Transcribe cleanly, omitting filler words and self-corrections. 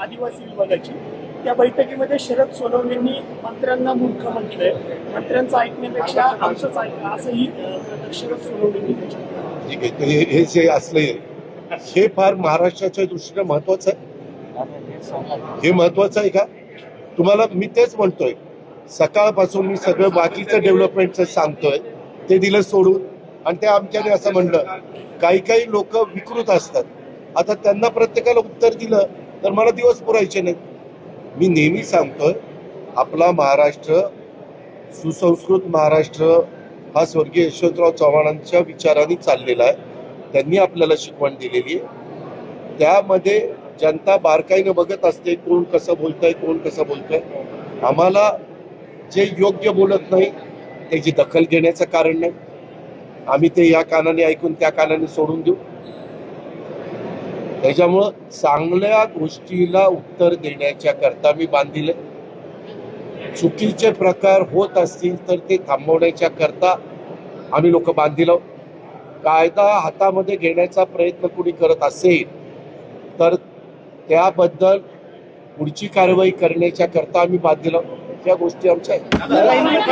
आदिवासी विभागाची, त्या बैठकीमध्ये शरद सोनवणेंनी मंत्र्यांना मूर्ख म्हटलंय, मंत्र्यांचं ऐकण्यापेक्षा आमचंच ऐका असंही शरद सोनवणेंनी त्याच्यात. ठीक आहे, तर हे जे असले हे फार महाराष्ट्राच्या दृष्टीने महत्वाचं आहे. हे महत्वाचं आहे का तुम्हाला? मी तेच म्हणतोय, सकाळपासून मी सगळं बाकीचं डेव्हलपमेंटचं सांगतोय, ते दिलं सोडून. आणि ते आमच्याने असं म्हणलं, काही काही लोक विकृत असतात. आता त्यांना प्रत्येकाला उत्तर दिलं तर मला दिवस पुरायचे नाही. मी नेहमी सांगतोय, आपला महाराष्ट्र, सुसंस्कृत महाराष्ट्र हा स्वर्गीय यशवंतराव चव्हाणांच्या विचारांनी चाललेला आहे. त्यांनी आपल्याला शिकवण दिलेली आहे. त्यामध्ये जनता बारकाईनं बघत असते, कोण कसं बोलतंय, कोण कसं बोलतंय. आम्हाला जे योग्य बोलत नाही त्याची दखल घेण्याचं कारण नाही. आम्ही ते या कानाने ऐकून त्या कानाने सोडून देऊ. त्याच्यामुळं चांगल्या गोष्टीला उत्तर देण्याच्या करता मी बांधिले. चुकीचे प्रकार होत असतील तर ते थांबवण्याच्या करता आम्ही लोक बांधिलो. कायदा हातामध्ये घेण्याचा प्रयत्न कुणी करत असेल तर त्याबद्दल पुढची कारवाई करण्याच्या करता आम्ही बांधिलो. त्या गोष्टी आमच्या आहेत.